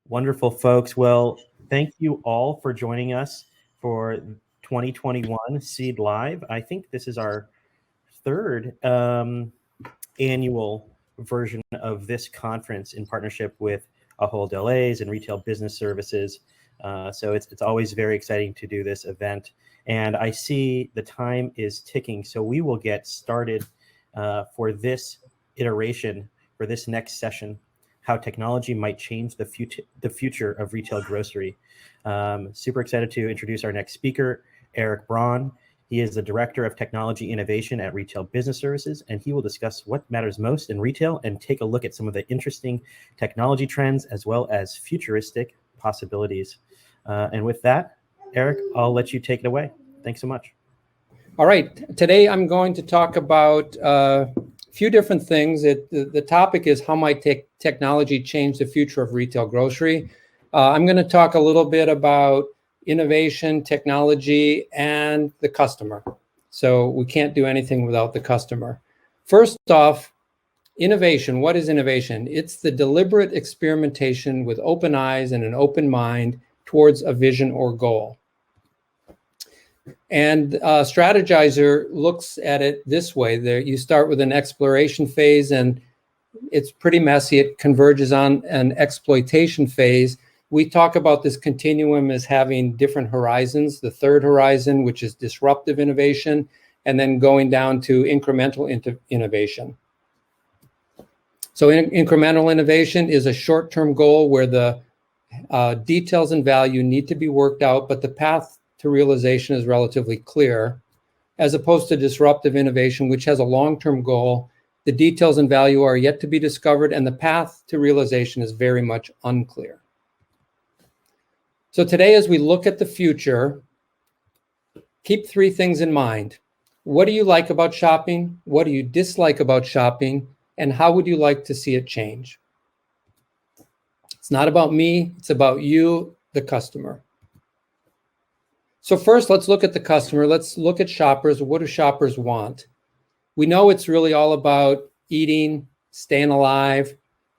Wonderful, folks. Well, thank you all for joining us for 2021 Seed Live. I think this is our third annual version of this conference in partnership with Ahold Delhaize and Retail Business Services. So it's always very exciting to do this event. And I see the time is ticking, so we will get started for this iteration, for this next session, how technology might change the future of retail grocery. Super excited to introduce our next speaker, Eric Braun. He is the Director of Technology Innovation at Retail Business Services, and he will discuss what matters most in retail and take a look at some of the interesting technology trends as well as futuristic possibilities. And with that, Eric, I'll let you take it away. Thanks so much. All right. Today I'm going to talk about a few different things. The topic is how might technology change the future of retail grocery. I'm going to talk a little bit about innovation, technology, and the customer. So we can't do anything without the customer. First off, innovation. What is innovation? It's the deliberate experimentation with open eyes and an open mind towards a vision or goal. And Strategizer looks at it this way. There, you start with an exploration phase, and it's pretty messy. It converges on an exploitation phase. We talk about this continuum as having different horizons. The third horizon, which is disruptive innovation, and then going down to incremental innovation. So incremental innovation is a short-term goal where the details and value need to be worked out, but the path to realization is relatively clear, as opposed to disruptive innovation, which has a long-term goal. The details and value are yet to be discovered, and the path to realization is very much unclear. So today, as we look at the future, keep three things in mind. What do you like about shopping? What do you dislike about shopping? And how would you like to see it change? It's not about me, it's about you, the customer. So first, let's look at the customer. Let's look at shoppers. What do shoppers want? We know it's really all about eating, staying alive.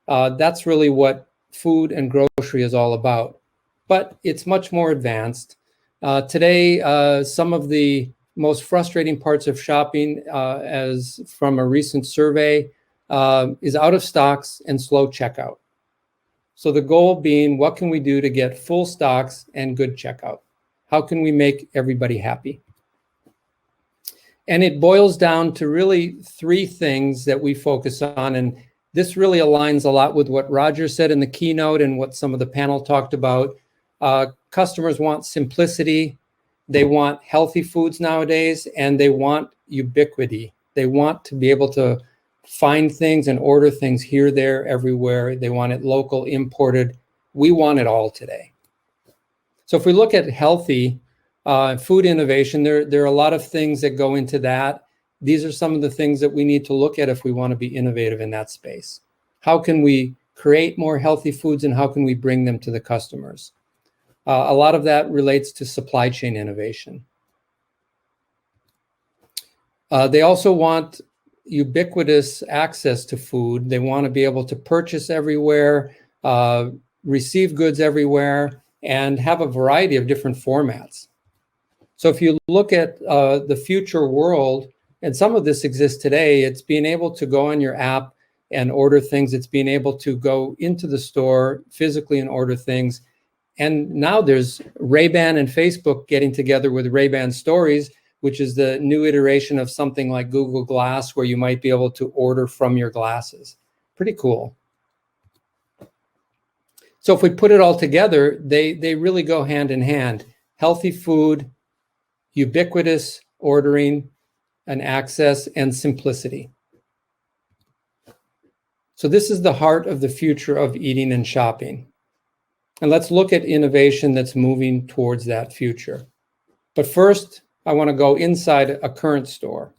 That's really what food and grocery is all about. But it's much more advanced. Today, some of the most frustrating parts of shopping, as from a recent survey, is out of stocks and slow checkout. So the goal being, what can we do to get full stocks and good checkout? How can we make everybody happy? And it boils down to really three things that we focus on. And this really aligns a lot with what Roger said in the keynote and what some of the panel talked about. Customers want simplicity. They want healthy foods nowadays, and they want ubiquity. They want to be able to find things and order things here, there, everywhere. They want it local, imported. We want it all today. So if we look at healthy food innovation, there are a lot of things that go into that. These are some of the things that we need to look at if we want to be innovative in that space. How can we create more healthy foods, and how can we bring them to the customers? A lot of that relates to supply chain innovation. They also want ubiquitous access to food. They want to be able to purchase everywhere, receive goods everywhere, and have a variety of different formats. So if you look at the future world, and some of this exists today, it's being able to go on your app and order things. It's being able to go into the store physically and order things. And now there's Ray-Ban and Facebook getting together with Ray-Ban Stories, which is the new iteration of something like Google Glass, where you might be able to order from your glasses. Pretty cool. So if we put it all together, they really go hand in hand. Healthy food, ubiquitous ordering and access, and simplicity. So this is the heart of the future of eating and shopping. And let's look at innovation that's moving towards that future. But first, I want to go inside a current store.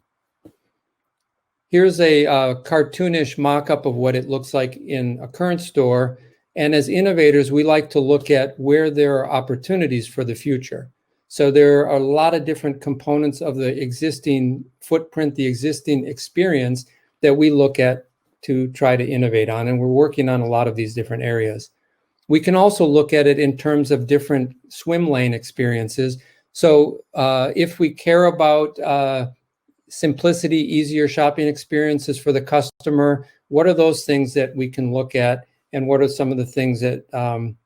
Here's a cartoonish mock-up of what it looks like in a current store. And as innovators, we like to look at where there are opportunities for the future. So there are a lot of different components of the existing footprint, the existing experience that we look at to try to innovate on. And we're working on a lot of these different areas. We can also look at it in terms of different swim lane experiences. So if we care about simplicity, easier shopping experiences for the customer, what are those things that we can look at, and what are some of the things that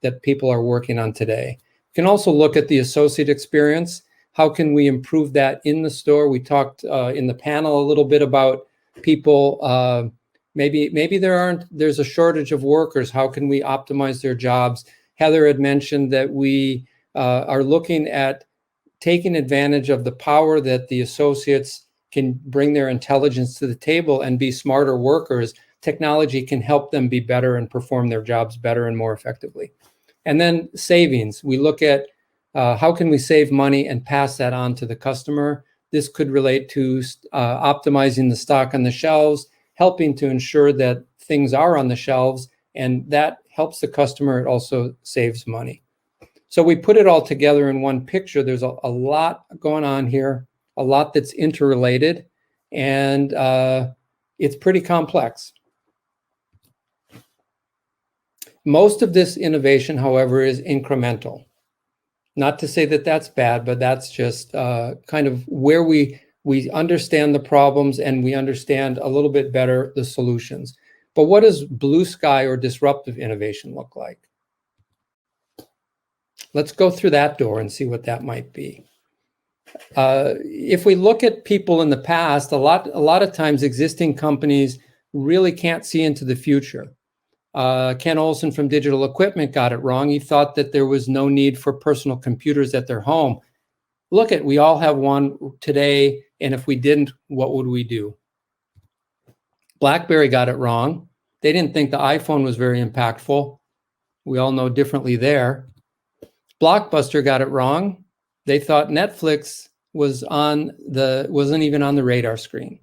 that people are working on today? We can also look at the associate experience. How can we improve that in the store? We talked in the panel a little bit about people, maybe there's a shortage of workers. How can we optimize their jobs? Heather had mentioned that we are looking at taking advantage of the power that the associates can bring their intelligence to the table and be smarter workers. Technology can help them be better and perform their jobs better and more effectively. And then savings. We look at how can we save money and pass that on to the customer. This could relate to optimizing the stock on the shelves, helping to ensure that things are on the shelves, and that helps the customer. It also saves money. So we put it all together in one picture. There's a lot going on here, a lot that's interrelated, and it's pretty complex. Most of this innovation, however, is incremental. Not to say that that's bad, but that's just kind of where we understand the problems and we understand a little bit better the solutions. But what does blue sky or disruptive innovation look like? Let's go through that door and see what that might be. If we look at people in the past, a lot of times existing companies really can't see into the future. Ken Olson from Digital Equipment got it wrong. He thought that there was no need for personal computers at their home. Look at, we all have one today, and if we didn't, what would we do? BlackBerry got it wrong. They didn't think the iPhone was very impactful. We all know differently there. Blockbuster got it wrong. They thought Netflix wasn't even on the radar screen.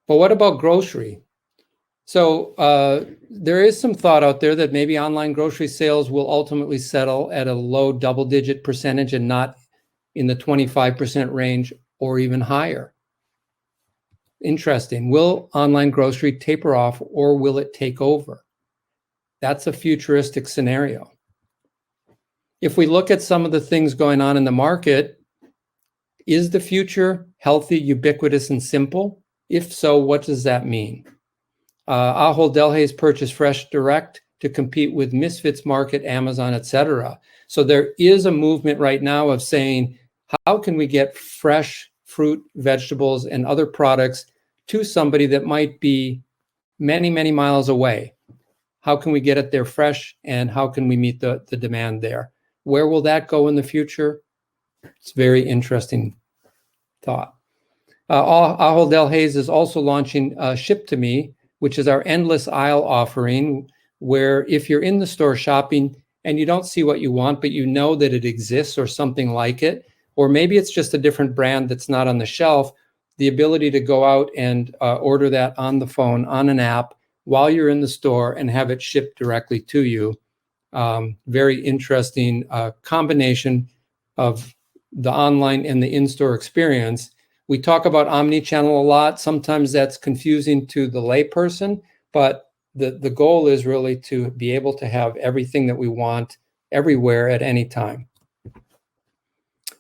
But what about grocery? So there is some thought out there that maybe online grocery sales will ultimately settle at a low double-digit percentage and not in the 25% range or even higher. Interesting. Will online grocery taper off, or will it take over? That's a futuristic scenario. If we look at some of the things going on in the market, is the future healthy, ubiquitous, and simple? If so, what does that mean? Ahold Delhaize purchased Fresh Direct to compete with Misfits Market, Amazon, etc. So there is a movement right now of saying, how can we get fresh fruit, vegetables, and other products to somebody that might be many, many miles away? How can we get it there fresh, and how can we meet the demand there? Where will that go in the future? It's a very interesting thought. Ahold Delhaize is also launching Ship to Me, which is our endless aisle offering, where if you're in the store shopping and you don't see what you want, but you know that it exists or something like it, or maybe it's just a different brand that's not on the shelf, the ability to go out and order that on the phone, on an app, while you're in the store and have it shipped directly to you. Very interesting combination of the online and the in-store experience. We talk about omni-channel a lot. Sometimes that's confusing to the layperson, but the goal is really to be able to have everything that we want everywhere at any time.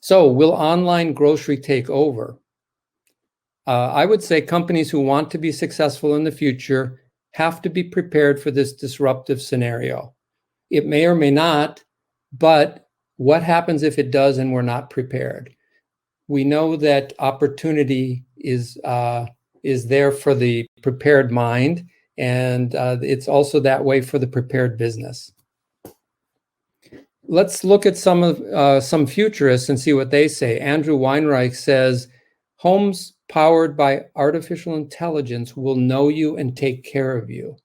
So will online grocery take over? I would say companies who want to be successful in the future have to be prepared for this disruptive scenario. It may or may not, but what happens if it does and we're not prepared? We know that opportunity is there for the prepared mind, and it's also that way for the prepared business. Let's look at some futurists and see what they say. Andrew Weinreich says, homes powered by artificial intelligence will know you and take care of you.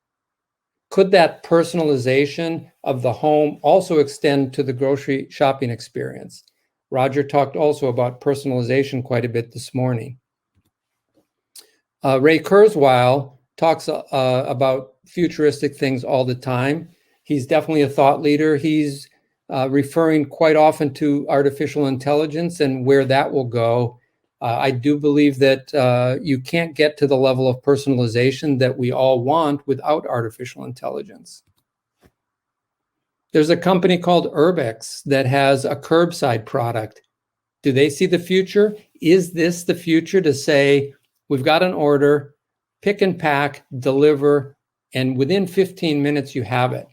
Could that personalization of the home also extend to the grocery shopping experience? Roger talked also about personalization quite a bit this morning. Ray Kurzweil talks about futuristic things all the time. He's definitely a thought leader. He's referring quite often to artificial intelligence and where that will go. I do believe that you can't get to the level of personalization that we all want without artificial intelligence. There's a company called Urbx that has a curbside product. Do they see the future? Is this the future to say, we've got an order, pick and pack, deliver, and within 15 minutes you have it?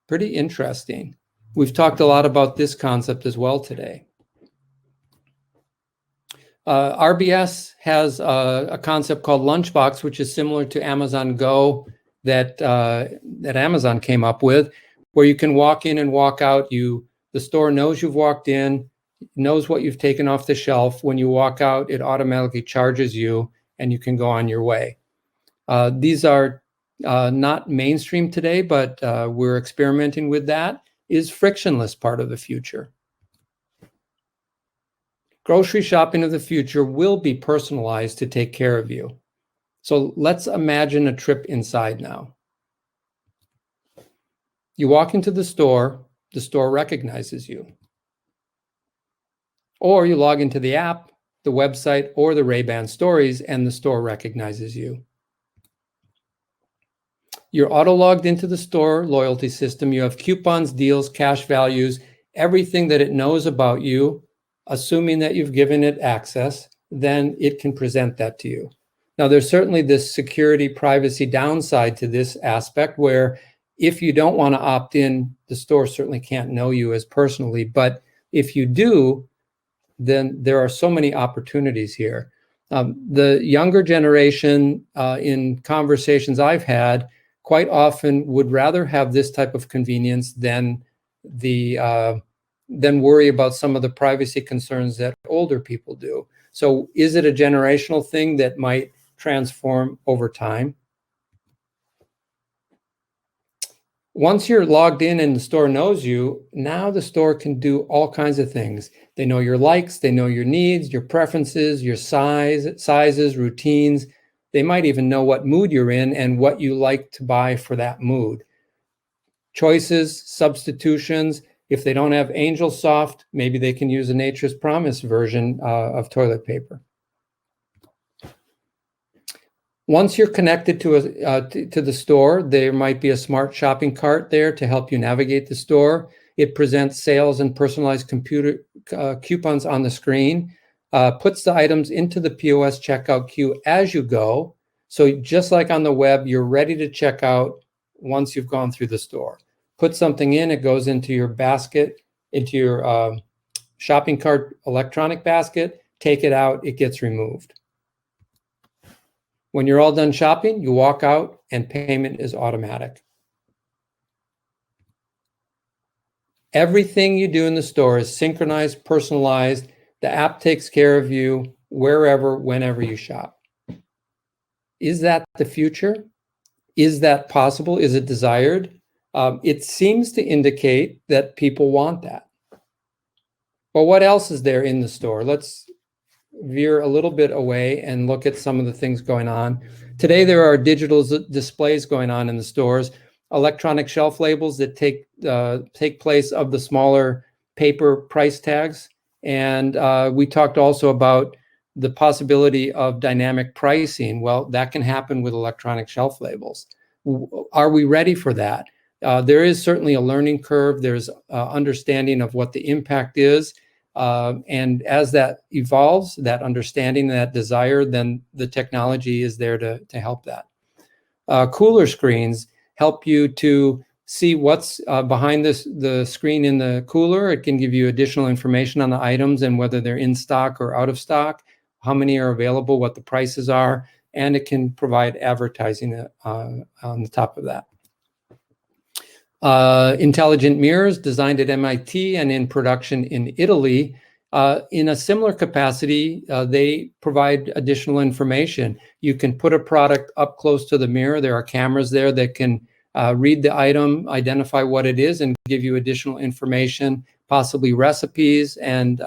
Pretty interesting. We've talked a lot about this concept as well today. RBS has a concept called Lunchbox, which is similar to Amazon Go that Amazon came up with, where you can walk in and walk out. The store knows you've walked in, knows what you've taken off the shelf. When you walk out, it automatically charges you, and you can go on your way. These are not mainstream today, but we're experimenting with that. Is frictionless part of the future. Grocery shopping of the future will be personalized to take care of you. So let's imagine a trip inside now. You walk into the store recognizes you. Or you log into the app, the website, or the Ray-Ban stories, and the store recognizes you. You're auto-logged into the store loyalty system. You have coupons, deals, cash values, everything that it knows about you. Assuming that you've given it access, then it can present that to you. Now, there's certainly this security privacy downside to this aspect, where if you don't want to opt in, the store certainly can't know you as personally. But if you do, then there are so many opportunities here. The younger generation, in conversations I've had, quite often would rather have this type of convenience than worry about some of the privacy concerns that older people do. So is it a generational thing that might transform over time? Once you're logged in and the store knows you, now the store can do all kinds of things. They know your likes, they know your needs, your preferences, your sizes, routines. They might even know what mood you're in and what you like to buy for that mood. Choices, substitutions. If they don't have Angel Soft, maybe they can use a Nature's Promise version of toilet paper. Once you're connected to the store, there might be a smart shopping cart there to help you navigate the store. It presents sales and personalized coupons on the screen, puts the items into the POS checkout queue as you go. So just like on the web, you're ready to check out once you've gone through the store. Put something in, it goes into your basket, into your shopping cart electronic basket, take it out, it gets removed. When you're all done shopping, you walk out and payment is automatic. Everything you do in the store is synchronized, personalized. The app takes care of you wherever, whenever you shop. Is that the future? Is that possible? Is it desired? It seems to indicate that people want that. But what else is there in the store? Let's veer a little bit away and look at some of the things going on. Today, there are digital displays going on in the stores, electronic shelf labels that take place of the smaller paper price tags. And we talked also about the possibility of dynamic pricing. Well, that can happen with electronic shelf labels. Are we ready for that? There is certainly a learning curve. There's understanding of what the impact is. And as that evolves, that understanding, that desire, then the technology is there to help that. Cooler screens help you to see what's behind the screen in the cooler. It can give you additional information on the items and whether they're in stock or out of stock, how many are available, what the prices are, and it can provide advertising on the top of that. Intelligent mirrors designed at MIT and in production in Italy. In a similar capacity, they provide additional information. You can put a product up close to the mirror. There are cameras there that can read the item, identify what it is, and give you additional information, possibly recipes, and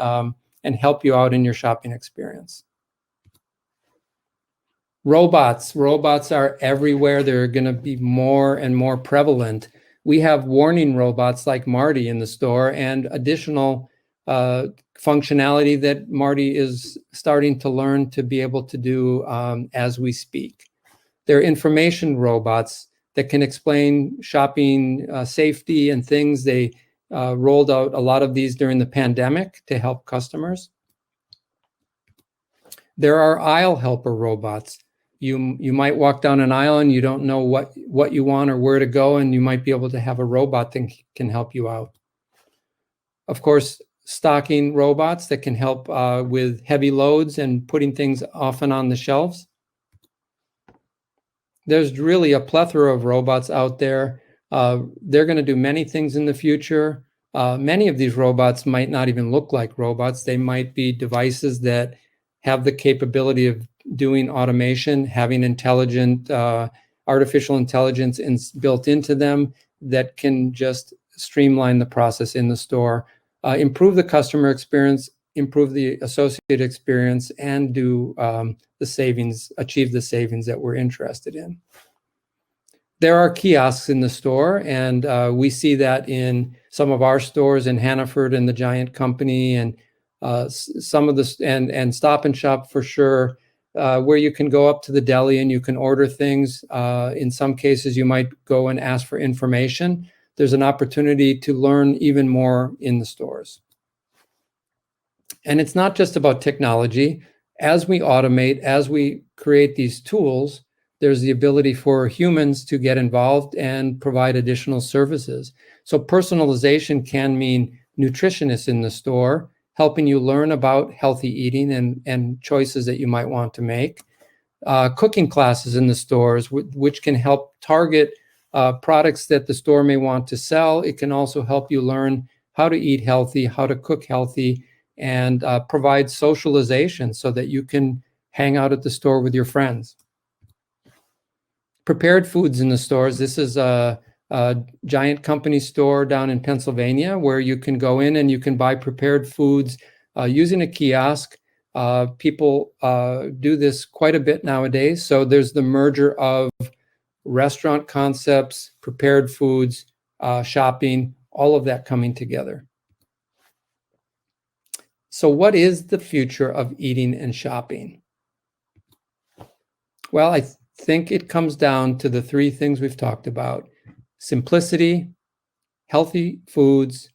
help you out in your shopping experience. Robots are everywhere. They're going to be more and more prevalent. We have warning robots like Marty in the store and additional functionality that Marty is starting to learn to be able to do as we speak. There are information robots that can explain shopping safety and things. They rolled out a lot of these during the pandemic to help customers. There are aisle helper robots. You might walk down an aisle and you don't know what you want or where to go, and you might be able to have a robot that can help you out. Of course, stocking robots that can help with heavy loads and putting things off and on the shelves. There's really a plethora of robots out there. They're going to do many things in the future. Many of these robots might not even look like robots. They might be devices that have the capability of doing automation, having intelligent artificial intelligence built into them that can just streamline the process in the store, improve the customer experience, improve the associate experience, and do the savings, achieve the savings that we're interested in. There are kiosks in the store, and we see that in some of our stores in Hannaford and the Giant Company, and some of the and Stop and Shop for sure, where you can go up to the deli and you can order things. In some cases, you might go and ask for information. There's an opportunity to learn even more in the stores. And it's not just about technology. As we automate, as we create these tools, there's the ability for humans to get involved and provide additional services. So personalization can mean nutritionists in the store, helping you learn about healthy eating and choices that you might want to make. Cooking classes in the stores, which can help target products that the store may want to sell. It can also help you learn how to eat healthy, how to cook healthy, and provide socialization so that you can hang out at the store with your friends. Prepared foods in the stores. This is a Giant Company store down in Pennsylvania where you can go in and you can buy prepared foods using a kiosk. People do this quite a bit nowadays. So there's the merger of restaurant concepts, prepared foods, shopping, all of that coming together. So what is the future of eating and shopping? Well, I think it comes down to the three things we've talked about: simplicity, healthy foods,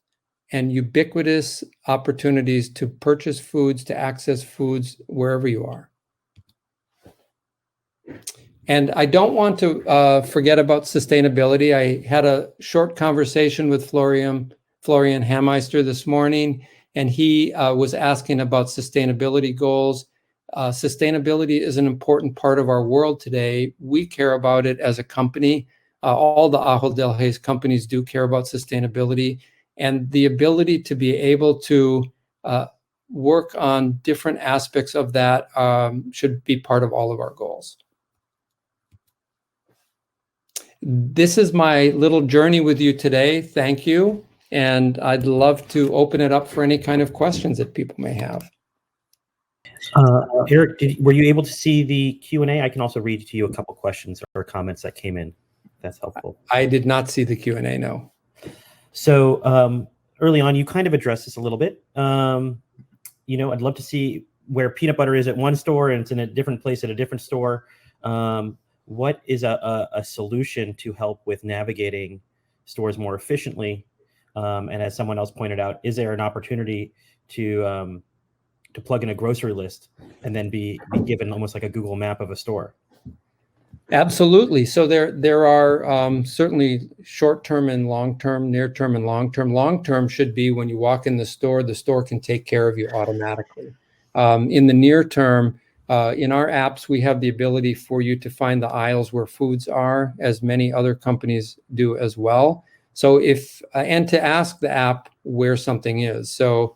and ubiquitous opportunities to purchase foods, to access foods wherever you are. And I don't want to forget about sustainability. I had a short conversation with Florian Hammeister this morning, and he was asking about sustainability goals. Sustainability is an important part of our world today. We care about it as a company. All the Ahold Delhaize companies do care about sustainability, and the ability to be able to work on different aspects of that should be part of all of our goals. This is my little journey with you today. Thank you. And I'd love to open it up for any kind of questions that people may have. Eric, were you able to see the Q&A? I can also read to you a couple questions or comments that came in. If that's helpful. I did not see the Q&A, no. So early on, you kind of addressed this a little bit. You know, I'd love to see where peanut butter is at one store and it's in a different place at a different store. What is a solution to help with navigating stores more efficiently? And as someone else pointed out, is there an opportunity to plug in a grocery list and then be given almost like a Google map of a store? Absolutely. So there are certainly short-term and long-term, near-term and long-term. Long-term should be when you walk in the store can take care of you automatically. In the near term, in our apps, we have the ability for you to find the aisles where foods are, as many other companies do as well. So and to ask the app where something is. So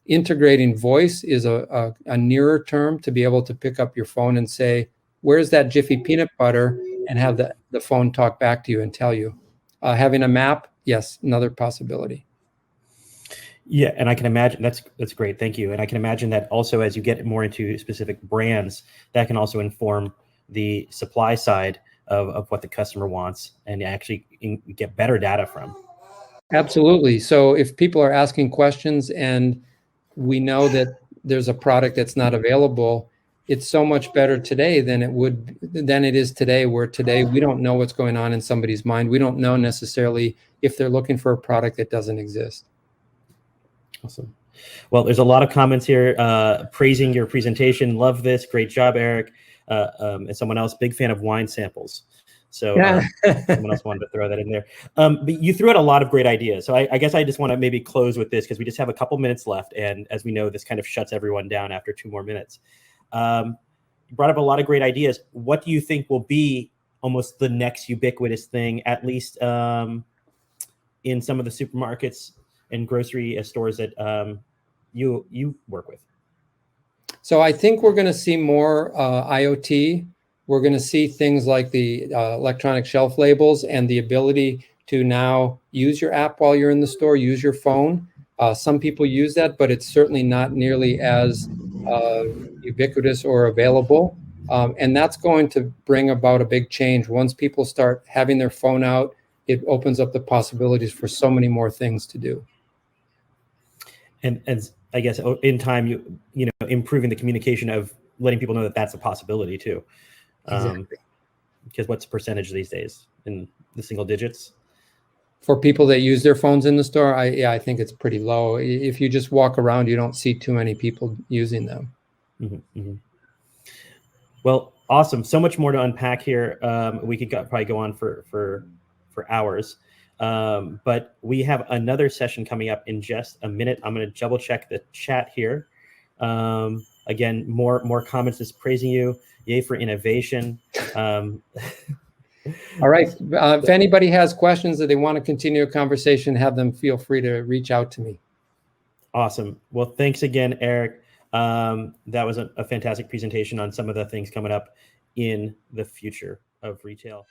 integrating voice is a nearer term, to be able to pick up your phone and say, where's that Jiffy peanut butter, and have the phone talk back to you and tell you. Having a map, yes, another possibility. Yeah, and I can imagine that's great. Thank you. And I can imagine that also as you get more into specific brands, that can also inform the supply side of what the customer wants and actually get better data from. Absolutely. So if people are asking questions and we know that there's a product that's not available, it's so much better today than it is today, where today we don't know what's going on in somebody's mind. We don't know necessarily if they're looking for a product that doesn't exist. Awesome. Well, there's a lot of comments here praising your presentation. Love this. Great job, Eric. And someone else, big fan of wine samples. So someone else wanted to throw that in there. But you threw out a lot of great ideas. So I guess I just want to maybe close with this, because we just have a couple minutes left. And as we know, this kind of shuts everyone down after 2 more minutes. You brought up a lot of great ideas. What do you think will be almost the next ubiquitous thing, at least in some of the supermarkets and grocery stores that you work with? So I think we're going to see more IoT. We're going to see things like the electronic shelf labels and the ability to now use your app while you're in the store, use your phone. Some people use that, but it's certainly not nearly as ubiquitous or available. And that's going to bring about a big change. Once people start having their phone out, it opens up the possibilities for so many more things to do. And I guess in time, you know, improving the communication of letting people know that that's a possibility too. Exactly. Because what's the percentage these days? In the single digits? For people that use their phones in the store, I think it's pretty low. If you just walk around, you don't see too many people using them. Mm-hmm, mm-hmm. Well, awesome. So much more to unpack here. We could probably go on for hours. But we have another session coming up in just a minute. I'm going to double check the chat here. Again, more comments is praising you. Yay for innovation. All right. If anybody has questions that they want to continue a conversation, have them feel free to reach out to me. Awesome. Well, thanks again, Eric. That was a fantastic presentation on some of the things coming up in the future of retail.